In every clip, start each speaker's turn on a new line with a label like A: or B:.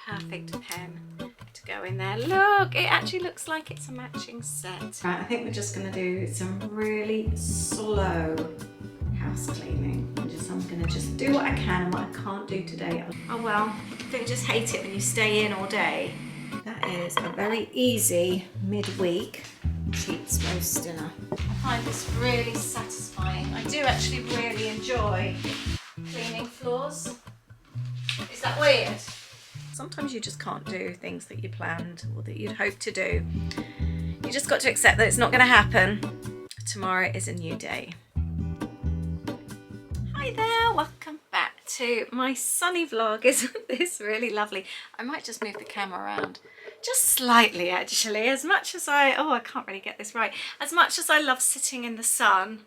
A: perfect pen to go in there. Look, it actually looks like it's a matching set. Right, I think we're just going to do some really slow house cleaning. I'm going to just do what I can and what I can't do today. Oh well, don't you just hate it when you stay in all day? That is a very easy midweek sheep's roast dinner. I find this really satisfying. I do actually really enjoy cleaning floors. Is that weird? Sometimes you just can't do things that you planned or that you'd hoped to do. You just got to accept that it's not going to happen. Tomorrow is a new day. Hi there, welcome back to my sunny vlog. Isn't this really lovely? I might just move the camera around just slightly actually. As much as I can't really get this right. As much as I love sitting in the sun,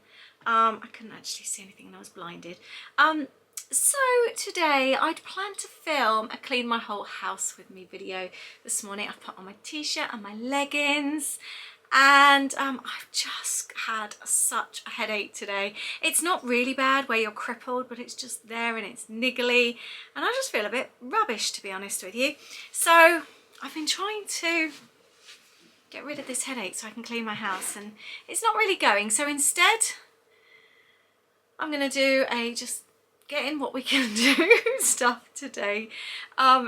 A: I couldn't actually see anything and I was blinded. So today I'd planned to film a clean my whole house with me video this morning. I've put on my t-shirt and my leggings. And I've just had such a headache today. It's not really bad where you're crippled, but it's just there and it's niggly and I just feel a bit rubbish, to be honest with you. So I've been trying to get rid of this headache so I can clean my house and it's not really going. So instead I'm going to do a just getting what we can do stuff today.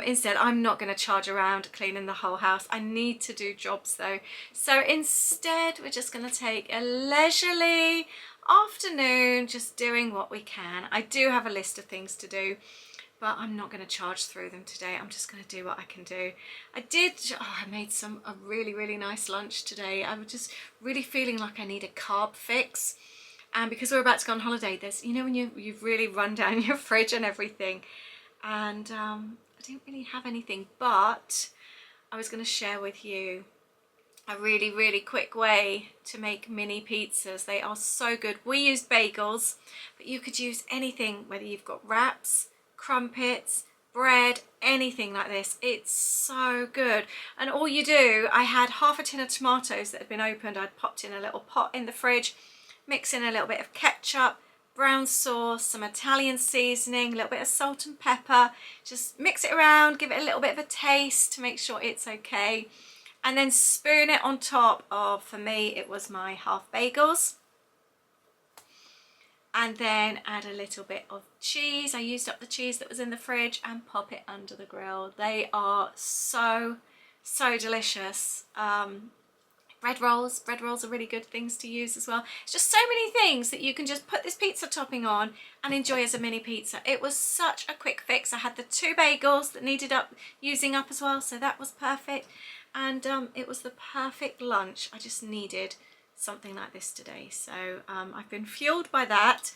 A: Instead, I'm not going to charge around cleaning the whole house. I need to do jobs though. So instead, we're just going to take a leisurely afternoon, just doing what we can. I do have a list of things to do, but I'm not going to charge through them today. I'm just going to do what I can do. I made a really, really nice lunch today. I was just really feeling like I need a carb fix. And because we're about to go on holiday, there's, you know, when you've really run down your fridge and everything. And I didn't really have anything, but I was going to share with you a really, really quick way to make mini pizzas. They are so good. We used bagels, but you could use anything, whether you've got wraps, crumpets, bread, anything like this. It's so good. And all you do, I had half a tin of tomatoes that had been opened. I'd popped in a little pot in the fridge. Mix in a little bit of ketchup, brown sauce, some Italian seasoning, a little bit of salt and pepper. Just mix it around, give it a little bit of a taste to make sure it's okay. And then spoon it on top of, for me, it was my half bagels. And then add a little bit of cheese. I used up the cheese that was in the fridge and pop it under the grill. They are so, so delicious. Bread rolls are really good things to use as well. It's just so many things that you can just put this pizza topping on and enjoy as a mini pizza. It was such a quick fix. I had the 2 bagels that needed using up as well, so that was perfect. And it was the perfect lunch. I just needed something like this today. So I've been fueled by that.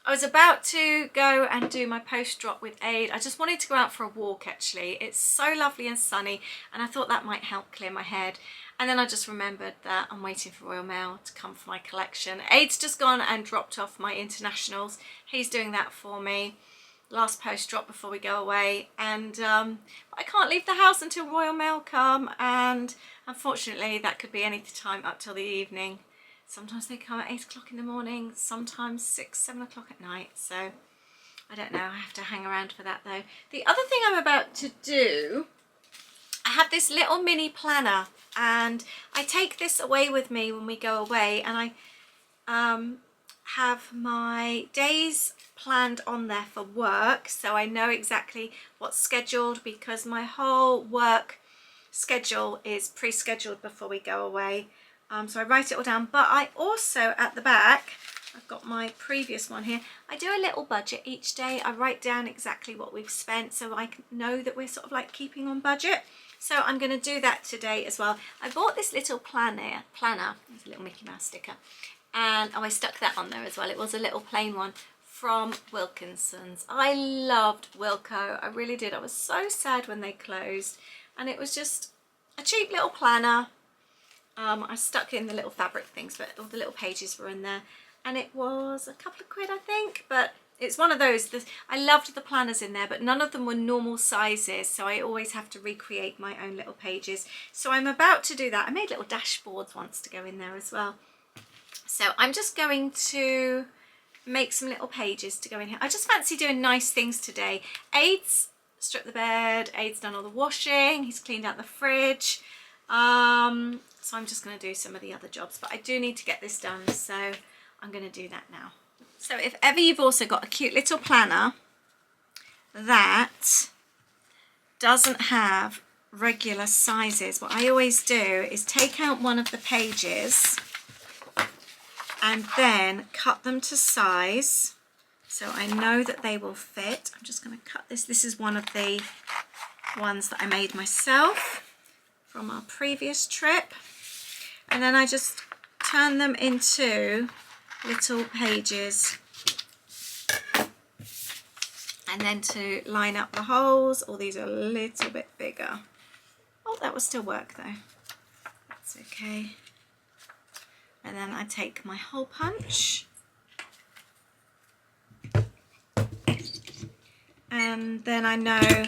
A: I was about to go and do my post drop with Aid. I just wanted to go out for a walk actually. It's so lovely and sunny and I thought that might help clear my head. And then I just remembered that I'm waiting for Royal Mail to come for my collection. Aid's just gone and dropped off my internationals. He's doing that for me. Last post drop before we go away. And I can't leave the house until Royal Mail come. And unfortunately that could be any time up till the evening. Sometimes they come at 8 o'clock in the morning, sometimes 6, 7 o'clock at night. So I don't know, I have to hang around for that though. The other thing I'm about to do, I have this little mini planner and I take this away with me when we go away and I have my days planned on there for work so I know exactly what's scheduled because my whole work schedule is pre-scheduled before we go away. So I write it all down, but I also at the back, I've got my previous one here, I do a little budget each day. I write down exactly what we've spent so I know that we're sort of like keeping on budget. So I'm going to do that today as well. I bought this little planner, there's a little Mickey Mouse sticker, and I stuck that on there as well. It was a little plain one from Wilkinson's. I loved Wilco, I really did. I was so sad when they closed and it was just a cheap little planner. I stuck in the little fabric things, but all the little pages were in there and it was a couple of quid I think, but it's one of those that I loved the planners in there, but none of them were normal sizes, so I always have to recreate my own little pages. So I'm about to do that. I made little dashboards once to go in there as well. So I'm just going to make some little pages to go in here. I just fancy doing nice things today. Aid's stripped the bed, Aid's done all the washing, he's cleaned out the fridge. So I'm just going to do some of the other jobs, but I do need to get this done, so I'm going to do that now. So if ever you've also got a cute little planner that doesn't have regular sizes, what I always do is take out one of the pages and then cut them to size so I know that they will fit. I'm just going to cut this. This is one of the ones that I made myself from our previous trip, and then I just turn them into little pages, and then to line up the holes, all these are a little bit bigger. Oh, that will still work though, that's okay. And then I take my hole punch and then I know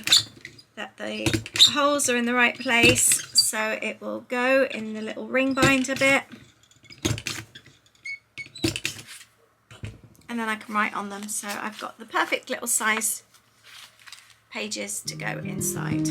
A: that the holes are in the right place, so it will go in the little ring binder bit, and then I can write on them, so I've got the perfect little size pages to go inside.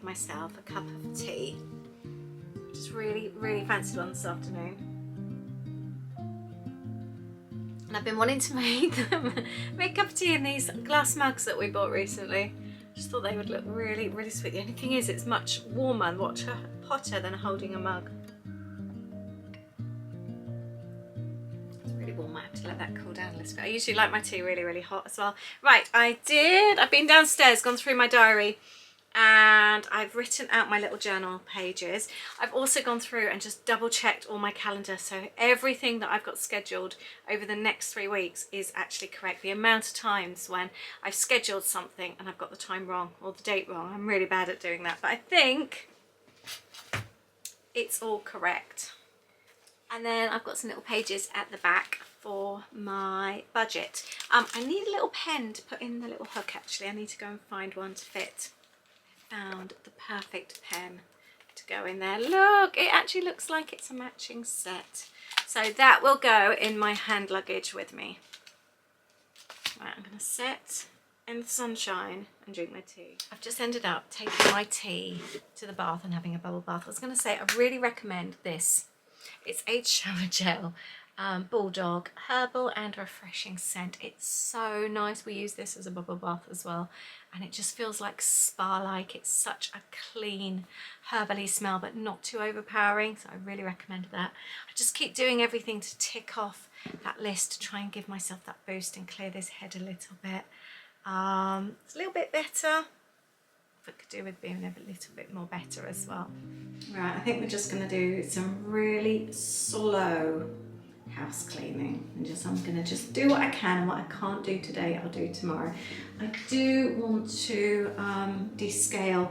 A: Myself a cup of tea. Just really fancied one this afternoon, and I've been wanting to make a cup of tea in these glass mugs that we bought recently. Just thought they would look really sweet. The only thing is it's much warmer and hotter than holding a mug. It's really warm. I have to let that cool down a little bit. I usually like my tea really hot as well. Right, I've been downstairs, gone through my diary, and I've written out my little journal pages. I've also gone through and just double checked all my calendar, so everything that I've got scheduled over the next 3 weeks is actually correct. The amount of times when I've scheduled something and I've got the time wrong or the date wrong, I'm really bad at doing that, but I think it's all correct. And then I've got some little pages at the back for my budget. I need a little pen to put in the little hook. Actually, I need to go and find one to fit. Found the perfect pen to go in there. Look, it actually looks like it's a matching set, so that will go in my hand luggage with me. Right, I'm going to sit in the sunshine and drink my tea. I've just ended up taking my tea to the bath and having a bubble bath. I was going to say I really recommend this. It's Aid shower gel, Bulldog, herbal and refreshing scent. It's so nice. We use this as a bubble bath as well, and it just feels like spa-like. It's such a clean herbally smell, but not too overpowering, so I really recommend that. I just keep doing everything to tick off that list to try and give myself that boost and clear this head a little bit. It's a little bit better. It could do with being a little bit more better as well. Right, I think we're just going to do some really slow house cleaning, and I'm going to just do what I can, and what I can't do today I'll do tomorrow. I do want to descale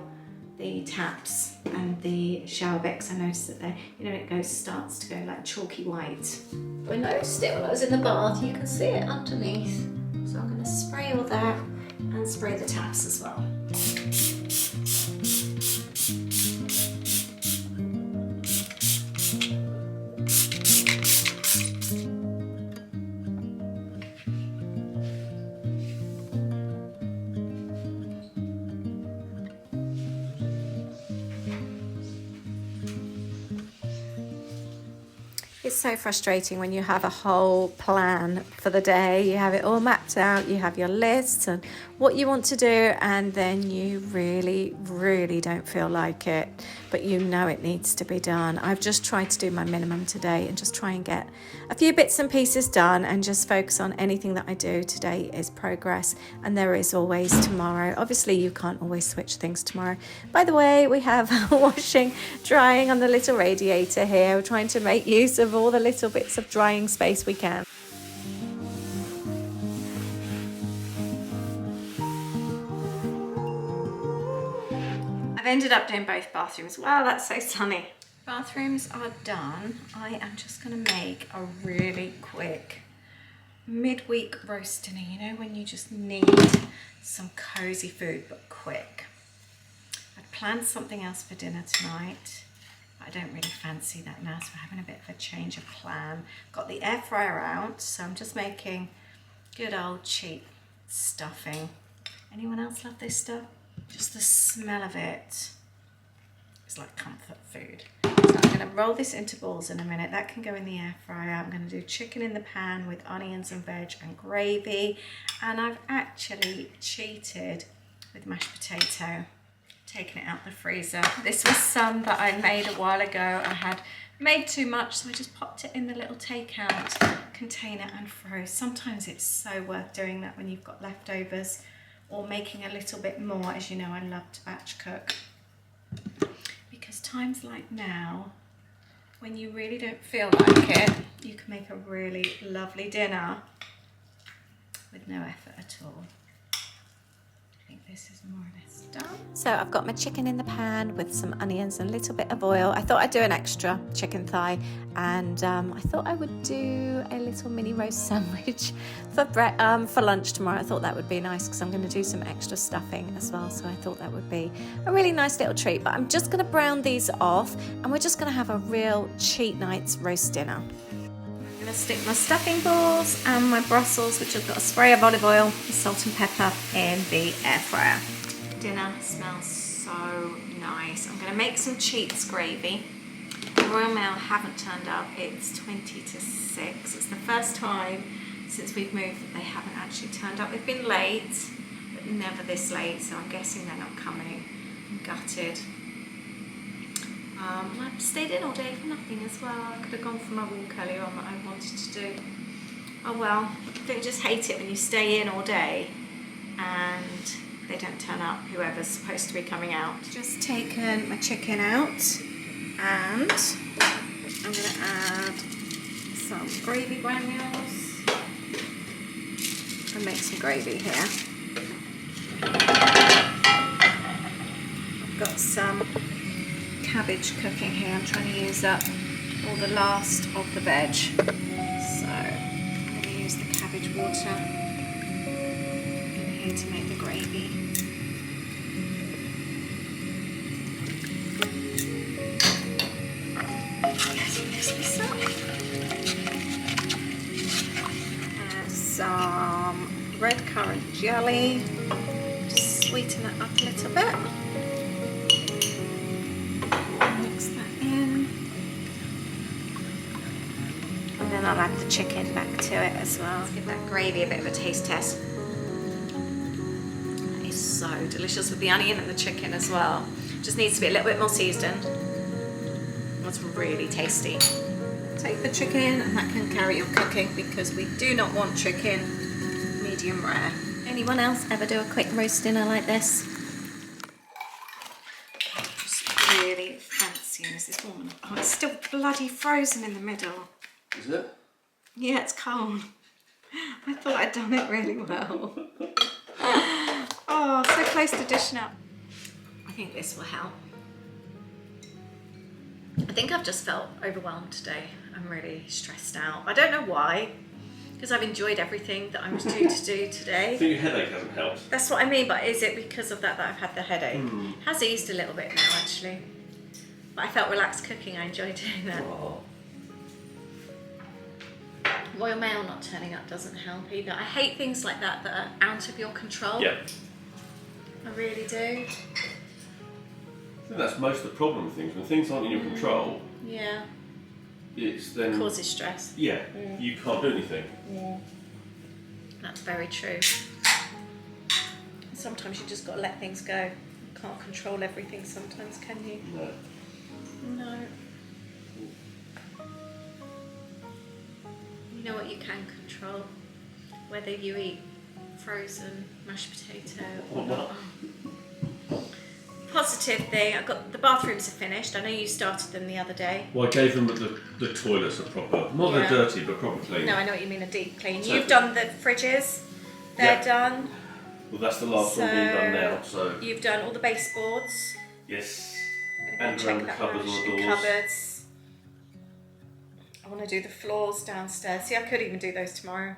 A: the taps and the shower bits. I noticed that they, it starts to go like chalky white. I noticed it when I was in the bath. You can see it underneath, so I'm going to spray all that and spray the taps as well. It's so frustrating when you have a whole plan for the day. You have it all mapped out, you have your lists and what you want to do, and then you really don't feel like it, but you know it needs to be done. I've just tried to do my minimum today and just try and get a few bits and pieces done and just focus on anything that I do. Today is progress, and there is always tomorrow. Obviously you can't always switch things tomorrow. By the way, we have washing, drying on the little radiator here. We're trying to make use of all the little bits of drying space we can. I've ended up doing both bathrooms. Wow, that's so sunny. Bathrooms are done. I am just gonna make a really quick midweek roast dinner. You know, when you just need some cozy food, but quick. I'd planned something else for dinner tonight, but I don't really fancy that now, so we're having a bit of a change of plan. Got the air fryer out, so I'm just making good old cheap stuffing. Anyone else love this stuff? Just the smell of it. It's like comfort food. So I'm going to roll this into balls in a minute. That can go in the air fryer. I'm going to do chicken in the pan with onions and veg and gravy. And I've actually cheated with mashed potato, taking it out the freezer. This was some that I made a while ago. I had made too much, so I just popped it in the little takeout container and froze. Sometimes it's so worth doing that when you've got leftovers or making a little bit more. As you know, I love to batch cook. Because times like now, when you really don't feel like it, you can make a really lovely dinner with no effort at all. I think this is more or less done. So I've got my chicken in the pan with some onions and a little bit of oil. I thought I'd do an extra chicken thigh, and I thought I would do a little mini roast sandwich for lunch tomorrow. I thought that would be nice because I'm going to do some extra stuffing as well, so I thought that would be a really nice little treat. But I'm just going to brown these off, and we're just going to have a real cheat night's roast dinner. I'm going to stick my stuffing balls and my Brussels, which have got a spray of olive oil, salt and pepper, in the air fryer. Dinner smells so nice. I'm going to make some cheats gravy. The Royal Mail haven't turned up. It's 20 to 6. It's the first time since we've moved that they haven't actually turned up. They've been late, but never this late, so I'm guessing they're not coming. I'm gutted. I've stayed in all day for nothing as well. I could have gone for my walk earlier on that I wanted to do. Oh well, don't you just hate it when you stay in all day and they don't turn up, whoever's supposed to be coming out. Just taken my chicken out, and I'm going to add some gravy granules and make some gravy here. I've got some cabbage cooking here. I'm trying to use up all the last of the veg, so I'm going to use the cabbage water in here to make the gravy. Add some red currant jelly, just sweeten that up a little bit. Mix that in, and then I'll add the chicken back to it as well. Let's give that gravy a bit of a taste test. That is so delicious with the onion and the chicken as well. Just needs to be a little bit more seasoned. That's really tasty. Take the chicken, and that can carry on cooking because we do not want chicken medium rare. Anyone else ever do a quick roast dinner like this? Just really fancying this woman. Oh, it's still bloody frozen in the middle.
B: Is it?
A: Yeah, it's cold. I thought I'd done it really well. Oh, so close to dishing up. I think this will help. I think I've just felt overwhelmed today. I'm really stressed out. I don't know why, because I've enjoyed everything that I was due to do today.
B: I think your headache hasn't helped.
A: That's what I mean, but is it because of that I've had the headache? Has eased a little bit now, actually. But I felt relaxed cooking. I enjoyed doing that.
B: Oh.
A: Royal Mail not turning up doesn't help either. I hate things like that that are out of your control.
B: Yeah.
A: I really do.
B: I think that's most of the problem with things. When things aren't in your control,
A: Yeah.
B: it's then...
A: It causes stress.
B: Yeah, you can't do anything.
A: Yeah. That's very true. Sometimes you just got to let things go. You can't control everything sometimes, can you?
B: No.
A: No. You know what you can control? Whether you eat frozen mashed potato or not. Positive thing, I've got the bathrooms are finished. I know you started them the other day.
B: Well, I gave them the toilets a proper, not
A: Yeah.
B: they're dirty, but proper clean.
A: No, I know what you mean, a deep clean.
B: So-
A: You've done the fridges, they're
B: Yeah.
A: done.
B: Well, that's the last one being done now, so...
A: You've done all the baseboards.
B: Yes.
A: I'm gonna
B: And
A: check
B: around the
A: that
B: cupboards
A: mash
B: on the
A: and
B: doors.
A: cupboards. I want to do the floors downstairs. See, I could even do those tomorrow.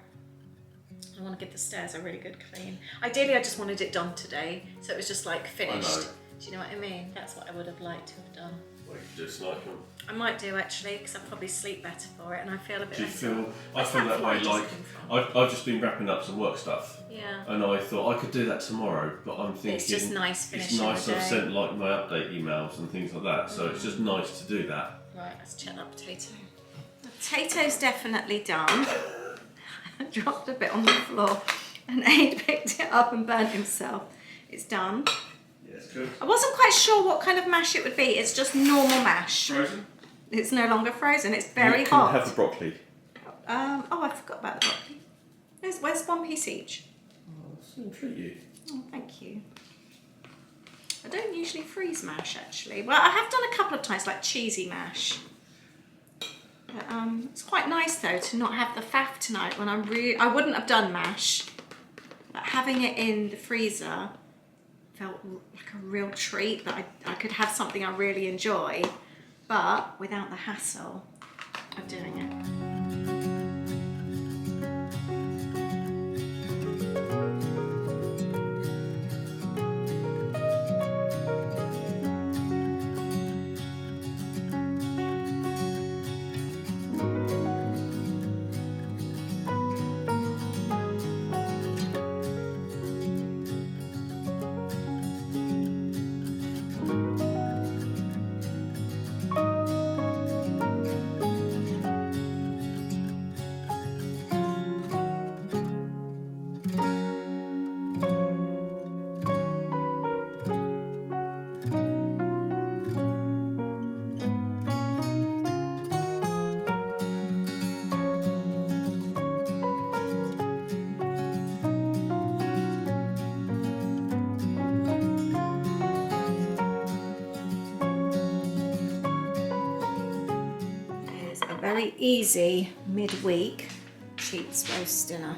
A: I want to give the stairs a really good clean. Ideally, I just wanted it done today, so it was just like finished. Do you know what I mean? That's what I would have liked to have done.
B: Well, you can do tonight, can you?
A: I might do actually, because I'll probably sleep better for it, and I feel a bit
B: Do you
A: better.
B: feel? I feel that way. Like I've just been wrapping up some work stuff.
A: Yeah.
B: And I thought I could do that tomorrow, but I'm thinking
A: It's just nice finishing
B: it's nice
A: the
B: I've
A: day.
B: sent like my update emails and things like that, so it's just nice to do that.
A: Right, let's check that potato. The potato's definitely done. I dropped a bit on the floor, and Aid picked it up and burnt himself. It's done.
B: Yeah, it's good.
A: I wasn't quite sure what kind of mash it would be. It's just normal mash.
B: Frozen?
A: It's no longer frozen. It's very
B: you can
A: hot.
B: have the broccoli.
A: Oh, I forgot about the broccoli. Where's one piece each?
B: Oh, that's going to treat you.
A: Oh, thank you. I don't usually freeze mash actually. Well, I have done a couple of times, like cheesy mash. But it's quite nice though to not have the faff tonight when I wouldn't have done mash. But having it in the freezer felt like a real treat that I could have something I really enjoy, but without the hassle of doing it. Very easy midweek cheats roast dinner.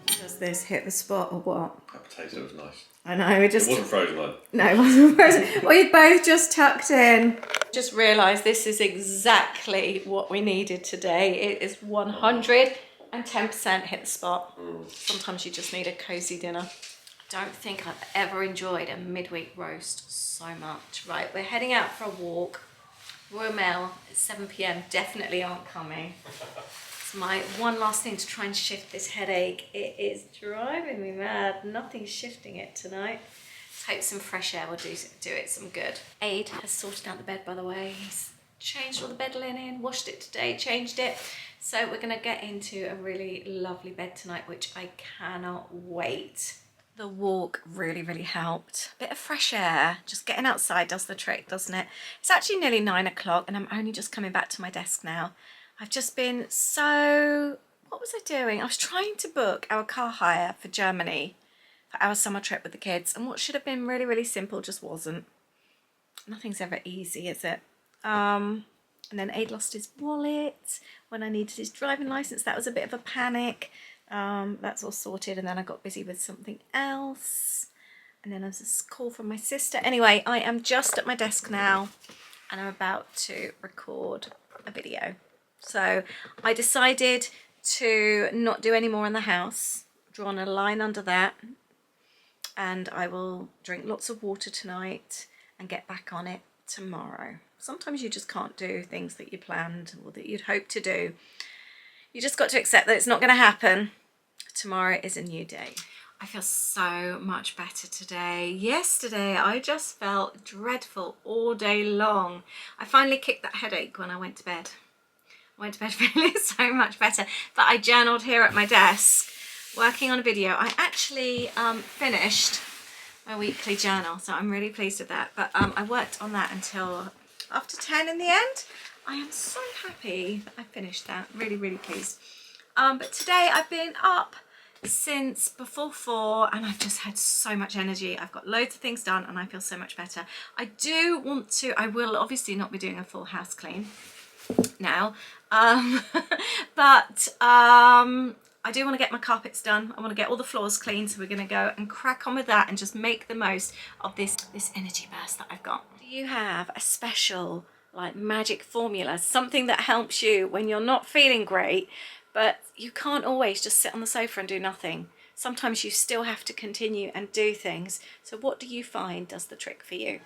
A: Does this hit the spot or what?
B: That potato was nice.
A: I know, we just...
B: It wasn't frozen though.
A: No, it wasn't frozen. We both just tucked in. Just realised this is exactly what we needed today. It is 110% hit the spot. Sometimes you just need a cosy dinner. Don't think I've ever enjoyed a midweek roast so much. Right, we're heading out for a walk. Royal Mail at 7 p.m. definitely aren't coming. It's my one last thing to try and shift this headache. It is driving me mad. Nothing's shifting it tonight. Let's hope some fresh air will do it some good. Aid has sorted out the bed, by the way. He's changed all the bed linen, washed it today, changed it. So we're gonna get into a really lovely bed tonight, which I cannot wait. The walk really, really helped. A bit of fresh air, just getting outside does the trick, doesn't it? It's actually nearly 9 o'clock and I'm only just coming back to my desk now. I've just been so... What was I doing? I was trying to book our car hire for Germany for our summer trip with the kids, and what should have been really, really simple just wasn't. Nothing's ever easy, is it? And then Aid lost his wallet when I needed his driving licence. That was a bit of a panic. That's all sorted, and then I got busy with something else, and then there's this call from my sister. Anyway, I am just at my desk now and I'm about to record a video. So I decided to not do any more in the house, drawn a line under that, and I will drink lots of water tonight and get back on it tomorrow. Sometimes you just can't do things that you planned or that you'd hoped to do. You just got to accept that it's not going to happen. Tomorrow is a new day. I feel so much better today. Yesterday, I just felt dreadful all day long. I finally kicked that headache when I went to bed. I went to bed feeling so much better. But I journaled here at my desk, working on a video. I actually finished my weekly journal, so I'm really pleased with that. But I worked on that until after 10 in the end. I am so happy that I finished that. Really, really pleased. But today I've been up since before 4 and I've just had so much energy. I've got loads of things done and I feel so much better. I will obviously not be doing a full house clean now, but I do want to get my carpets done. I want to get all the floors clean, so we're going to go and crack on with that and just make the most of this this energy burst that I've got. Do you have a special like magic formula, something that helps you when you're not feeling great, but you can't always just sit on the sofa and do nothing? Sometimes you still have to continue and do things. So what do you find does the trick for you?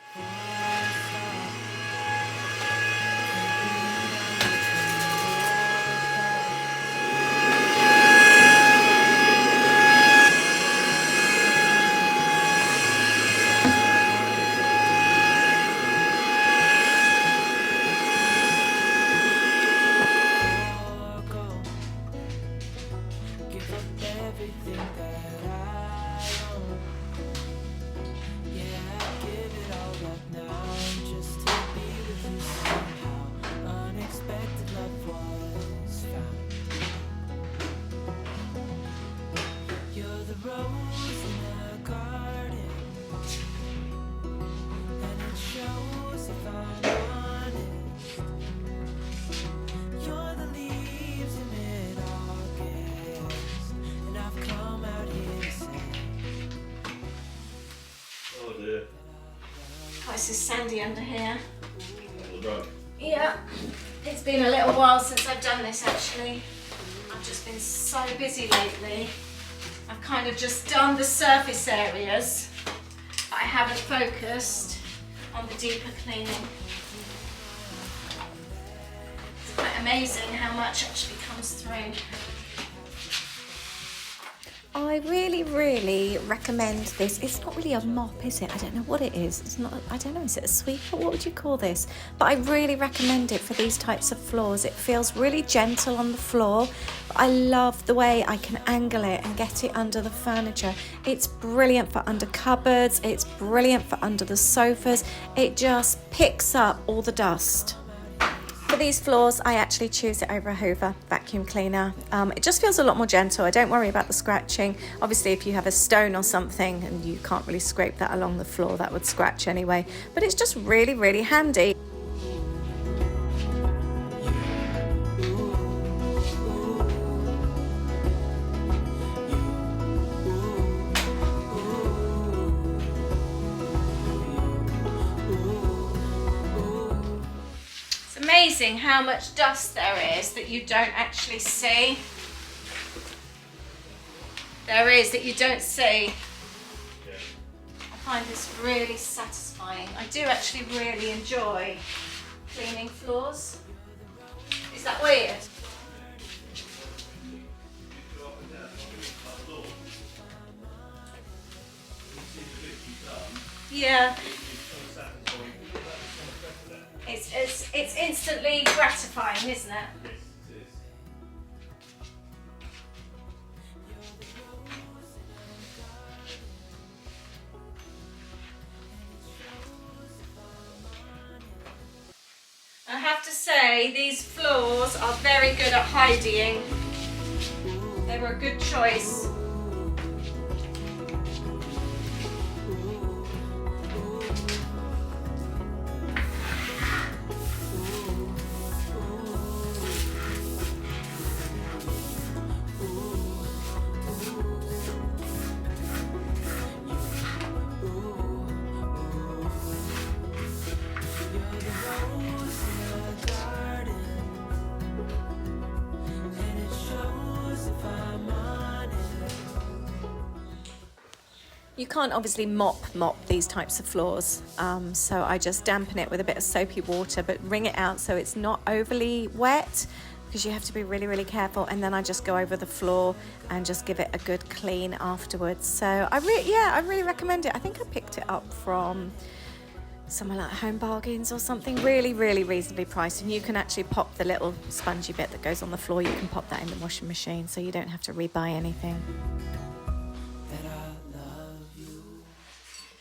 A: This is sandy under here. Yeah, it's been a little while since I've done this actually. I've just been so busy lately. I've kind of just done the surface areas, but I haven't focused on the deeper cleaning. It's quite amazing how much actually comes through. I really recommend this. It's not really a mop, is it? I don't know what it is. It's not, I don't know, is it a sweeper? What would you call this? But I really recommend it for these types of floors. It feels really gentle on the floor. But I love the way I can angle it and get it under the furniture. It's brilliant for under cupboards. It's brilliant for under the sofas. It just picks up all the dust. For these floors, I actually choose it over a Hoover vacuum cleaner. It just feels a lot more gentle. I don't worry about the scratching. Obviously, if you have a stone or something and you can't really scrape that along the floor, that would scratch anyway. But it's just really handy. Amazing how much dust there is that you don't actually see. There is that you don't see. I find this really satisfying. I do actually really enjoy cleaning floors. Is that weird? Yeah. It's instantly gratifying, isn't it? I have to say, these floors are very good at hiding. They were a good choice. You can't obviously mop these types of floors, so I just dampen it with a bit of soapy water, but wring it out so it's not overly wet, because you have to be really careful. And then I just go over the floor and just give it a good clean afterwards. So I really recommend it. I think I picked it up from somewhere like Home Bargains or something. Really reasonably priced, and you can actually pop the little spongy bit that goes on the floor. You can pop that in the washing machine, so you don't have to rebuy anything.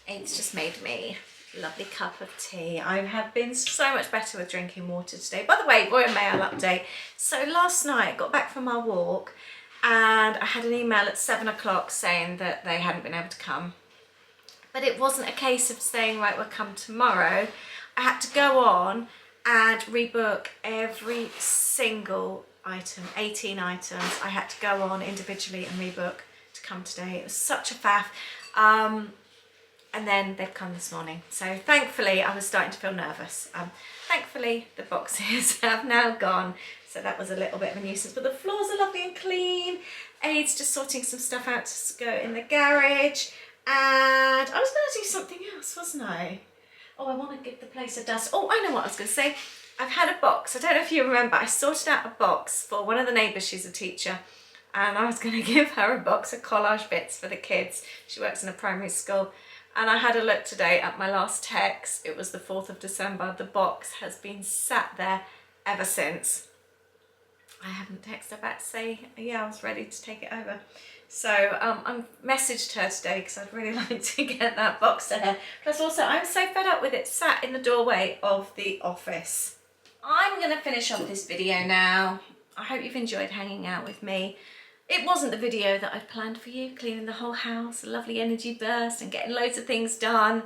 A: It's just made me a lovely cup of tea. I have been so much better with drinking water today. By the way, Royal Mail update. So last night I got back from our walk and I had an email at 7 o'clock saying that they hadn't been able to come. But it wasn't a case of saying, right, we'll come tomorrow. I had to go on and rebook every single item, 18 items. I had to go on individually and rebook to come today. It was such a faff. and then they've come this morning. So thankfully, I was starting to feel nervous. Thankfully, the boxes have now gone. So that was a little bit of a nuisance, but the floors are lovely and clean. Aid's just sorting some stuff out to go in the garage. And I was going to do something else, wasn't I? Oh, I want to give the place a dust. Oh, I know what I was going to say. I've had a box. I don't know if you remember. I sorted out a box for one of the neighbours. She's a teacher. And I was going to give her a box of collage bits for the kids. She works in a primary school. And I had a look today at my last text. It was the 4th of December. The box has been sat there ever since. I haven't texted her back to say, yeah, I was ready to take it over. So I messaged her today because I'd really like to get that box to her. Plus also, I'm so fed up with it sat in the doorway of the office. I'm going to finish off this video now. I hope you've enjoyed hanging out with me. It wasn't the video that I'd planned for you, cleaning the whole house, a lovely energy burst and getting loads of things done.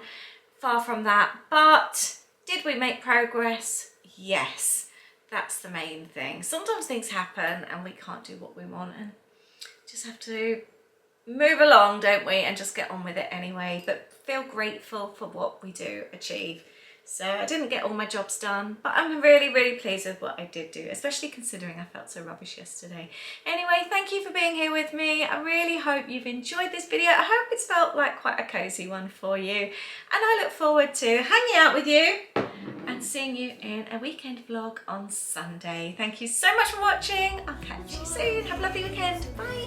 A: Far from that. But did we make progress? Yes. That's the main thing. Sometimes things happen and we can't do what we want and just have to move along, don't we? And just get on with it anyway, but feel grateful for what we do achieve. So I didn't get all my jobs done, but I'm really, really pleased with what I did do, especially considering I felt so rubbish yesterday. Anyway, thank you for being here with me. I really hope you've enjoyed this video. I hope it's felt like quite a cozy one for you. And I look forward to hanging out with you and seeing you in a weekend vlog on Sunday. Thank you so much for watching. I'll catch you soon. Have a lovely weekend. Bye.